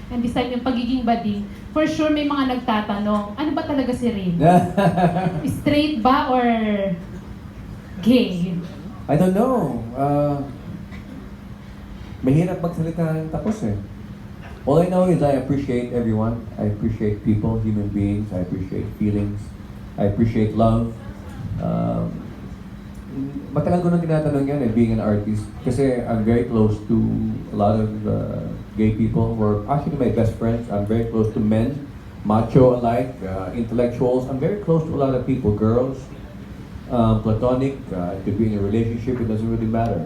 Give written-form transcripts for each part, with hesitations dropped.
And this time, yung pagiging bading, for sure may mga nagtatanong, ano ba talaga si Raymond? Straight ba or gay? I don't know. Mahirap magsalita ng tapos eh. All I know is I appreciate everyone. I appreciate people, human beings. I appreciate feelings. I appreciate love. Matagal ko nang tinatanong yan eh, being an artist. Kasi I'm very close to a lot of gay people who are actually my best friends. I'm very close to men, macho alike, intellectuals. I'm very close to a lot of people, girls, platonic, it could be in a relationship, it doesn't really matter.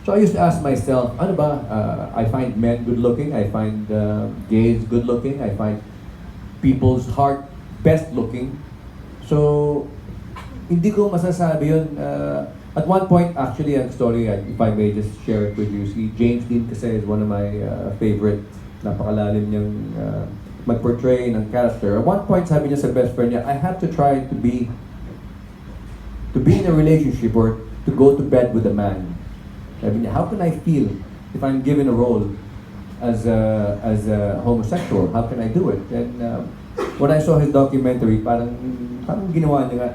So I used to ask myself, ano ba, I find men good looking, I find gays good looking, I find people's heart best looking. So, hindi ko masasabi yun. At one point, actually, ang story, if I may just share it with you, si James Dean kasi is one of my favorite, napakalalim niyang mag-portray ng character. At one point, sabi niya sa best friend niya, I have to try to be in a relationship or to go to bed with a man. Sabi niya, how can I feel if I'm given a role as a homosexual? How can I do it? And when I saw his documentary, parang ginawa niya nga,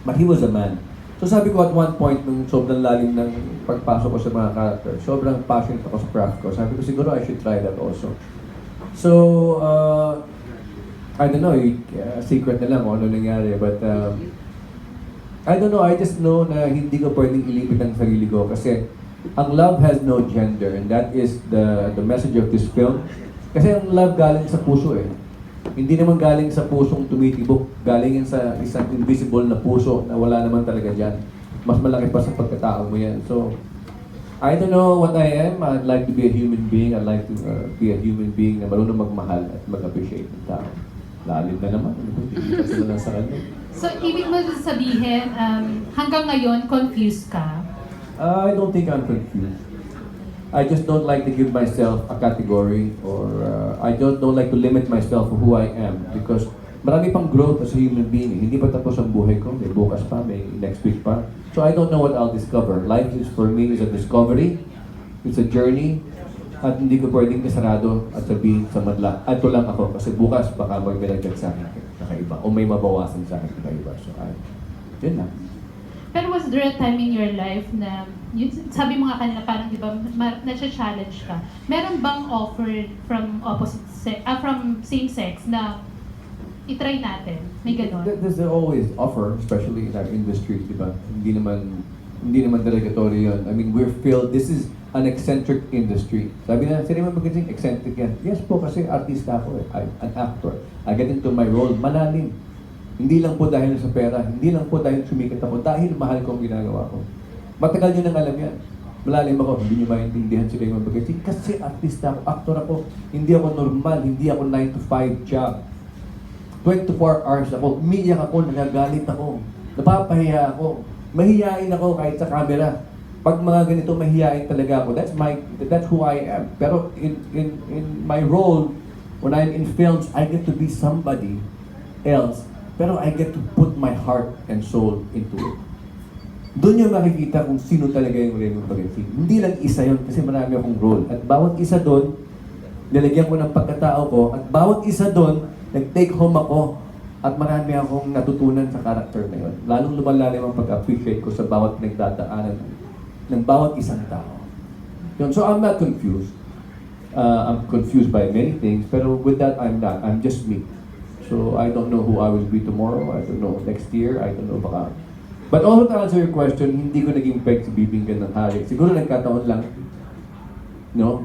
but he was a man. So sabi ko at one point, nung sobrang lalim ng pagpasok ko sa mga character, sobrang passionate ako sa craft ko. Sabi ko, siguro I should try that also. So, I don't know, secret na lang kung ano nangyari, but I don't know, I just know na hindi ko pwedeng ilipit ang sarili ko kasi ang love has no gender, and that is the message of this film. Kasi ang love galing sa puso eh. Hindi naman galing sa pusong tumitibok, galing yan sa isang invisible na puso na wala naman talaga dyan. Mas malaki pa sa pagkatao mo yan. So, I don't know what I am. I'd like to be a human being. I'd like to be a human being na marunong magmahal at mag-appreciate ng tao. Lalim na naman. Hindi kasi na lang sa kanya. So, ibig mo sabihin, hanggang ngayon, confused ka? I don't think I'm confused. I just don't like to give myself a category or I don't like to limit myself for who I am because marami pang growth as a human being. Hindi pa tapos ang buhay ko. May bukas pa, may next week pa. So I don't know what I'll discover. Life is for me is a discovery. It's a journey. At hindi ko pwedeng kasarado at sabihin sa madla, ito lang ako kasi bukas baka may nagdag sa akin kakaiba o may mabawasan sa akin kakaiba. So yun lang. Pero was there a time in your life na, yun, sabi mo nga kanina parang di ba, nasa-challenge ka. Meron bang offer from opposite sex, from same sex na itry natin? May ganon? There's always offer, especially in our industry, di ba? Hindi naman derogatory yun. I mean, we're filled, this is an eccentric industry. Sabi na, si Raymond Bagatsing, eccentric yan. Yes po, kasi artista ako eh. I'm an actor. I get into my role, malalim. Hindi lang po dahil sa pera, hindi lang po dahil sumikat ako, dahil mahal ko ang ginagawa ko. Matagal nyo nang alam yan. Malalim ako, hindi nyo maintindihan si Raymond Bagatsing. Kasi artista ako, actor ako, hindi ako normal, hindi ako 9 to 5 job. 24 hours ako, umiiyak ako, nagagalit ako, napapahiya ako, mahihain ako kahit sa camera. Pag mga ganito, mahihain talaga ako. That's who I am. Pero in my role, when I'm in films, I get to be somebody else. Pero I get to put my heart and soul into it. Doon nyo makikita kung sino talaga yung Raymond Bagatsing. Hindi lang isa yun kasi marami akong role. At bawat isa doon, nilagyan ko ng pagkatao ko. At bawat isa doon, nag-take home ako. At marami akong natutunan sa character na yun. Lalong lumalalim ang pag-appreciate ko sa bawat nagdadaanan ng bawat isang tao. Yun. So I'm not confused. I'm confused by many things. Pero with that, I'm not. I'm just me. So I don't know who I will be tomorrow. I don't know next year. I don't know baka. But also to answer your question, hindi ko naging peg si bibinggan ng hari. Siguro nagkataon lang. No?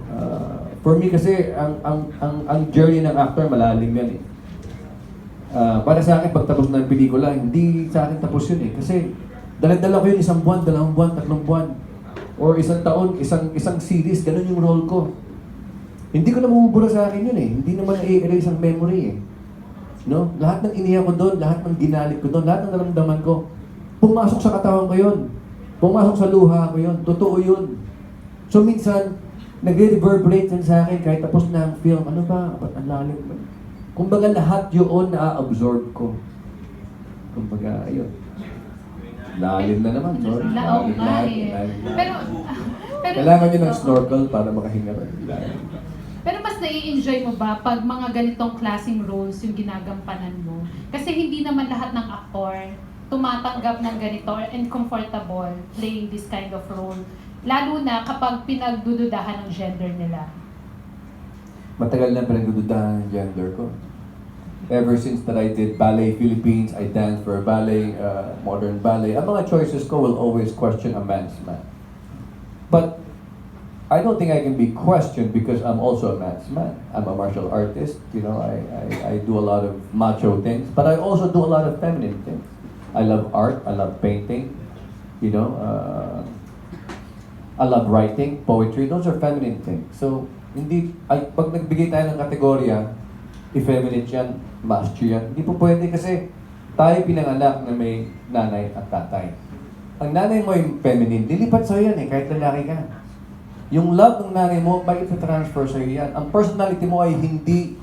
For me kasi ang journey ng actor malalim yan eh. Para sa akin pagtapos ng pelikula, hindi sa akin tapos yun eh. Kasi dala-dala ko yun 1 buwan, 2 buwan, 3 buwan. Or 1 taon, isang series, ganun yung role ko. Hindi ko na mabubura sa akin yun eh. Hindi naman na-erase ang memory eh. No? Lahat ng iniyak ko doon, lahat ng ginalit ko doon, lahat ng naramdaman ko, pumasok sa katawan ko yun. Pumasok sa luha ko yun. Totoo yun. So minsan, nagre-reverberate yan sa akin kahit tapos na ang film. Ano ba? Ang lalim. Kumbaga lahat yun na-absorb ko. Kumbaga, ayun. Lalim na naman. Sorry. Lalim. Pero kailangan nyo ng snorkel para makahinga. pero mas mas nai-enjoy mo ba pag mga ganitong klaseng roles yung ginagampanan mo? Kasi hindi naman lahat ng aktor tumatanggap ng ganito and comfortable playing this kind of role. Lalo na kapag pinagdududahan ng gender nila. Matagal na pinagdududahan ng gender ko. Ever since that I did Ballet Philippines, I danced for a ballet, modern ballet. Ang mga choices ko will always question a man's man. But I don't think I can be questioned because I'm also a man's man. I'm a martial artist, you know, I do a lot of macho things, but I also do a lot of feminine things. I love art, I love painting, you know, I love writing, poetry, those are feminine things. So, pag nagbigay tayo ng kategorya, effeminate yan, masculine yan, hindi po pwede kasi tayo pinanganak na may nanay at tatay. Ang nanay mo yung feminine, lilipat sa'yo yan kahit lalaki ka. Yung love ng nanay mo, may ita-transfer sa'yo yan. Ang personality mo ay hindi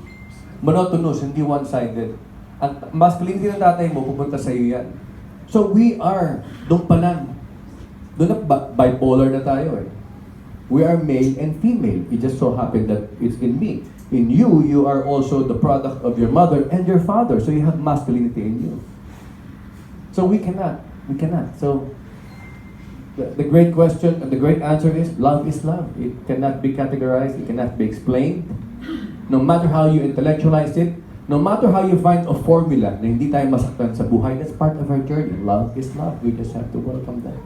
monotonous, hindi one-sided. Ang masculinity ng tatay mo, pupunta sa'yo yan. So we are, doon pa lang, doon na bipolar na tayo eh. We are male and female. It just so happened that it's in me. In you, you are also the product of your mother and your father. So you have masculinity in you. So we cannot. So the great question and the great answer is love is love. It cannot be categorized. It cannot be explained. No matter how you intellectualize it, no matter how you find a formula na hindi tayo masaktan sa buhay, that's part of our journey. Love is love. We just have to welcome that.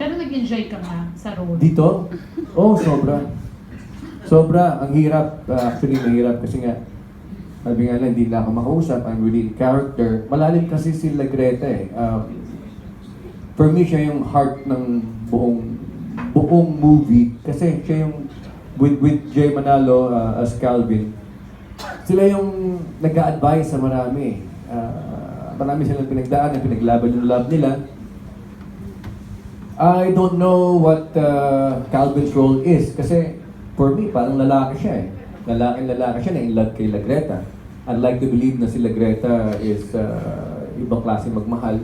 Pero nag-enjoy ka nga sa role. Dito? Oh, sobra. Sobra. Ang hirap. Actually, mahirap kasi nga, sabi nga lang, hindi na ako makausap. I'm really in character. Malalim kasi si Greta eh. For me, siya yung heart ng buong movie. Kasi siya yung, with Jay Manalo as Calvin, sila yung nag-a-advise sa marami. Marami silang pinagdaan, pinaglaban yung love nila. I don't know what Calvin's role is kasi for me, parang lalaki siya eh. Lalaki siya na in love kay Greta. I'd like to believe na si Greta is ibang klase magmahal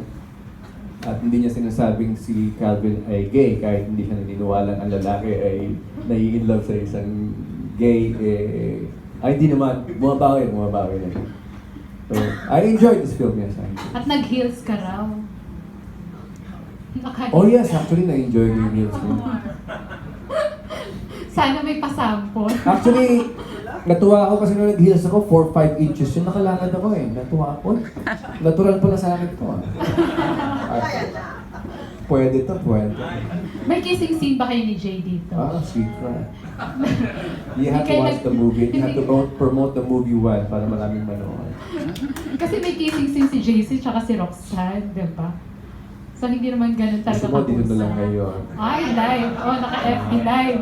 at hindi niya sinasabing si Calvin ay gay kahit hindi siya naniniwalang ang lalaki ay nai-in love sa isang gay ay hindi naman, bumabawi na. So, I enjoyed this film, yes. At nag-heels ka raw. Oh yes, actually na-enjoy ko yung heels ko. Sana may pasample. Actually, natuwa ako kasi nung nag-heels ako, 4-5 inches yung nakalakad ako eh. Natuwa ako. Natural pala sa akin to ah. Pwede to, pwede. May kissing scene ba kayo ni Jay dito? Ah, sweet na. You have to watch the movie. You have to promote the movie well para maraming manood. Kasi may kissing scene si JC tsaka si Roxanne, di ba? So hindi naman ganun talaga Gusto mo, dito na lang ngayon. Ay, live. Oh, naka-FB live.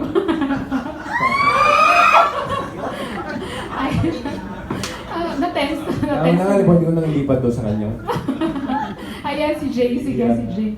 Ay, na-tense. Ang nangalipon ko nang lipat doon sa kanya. Ayan si Jay. Sige, si Jay.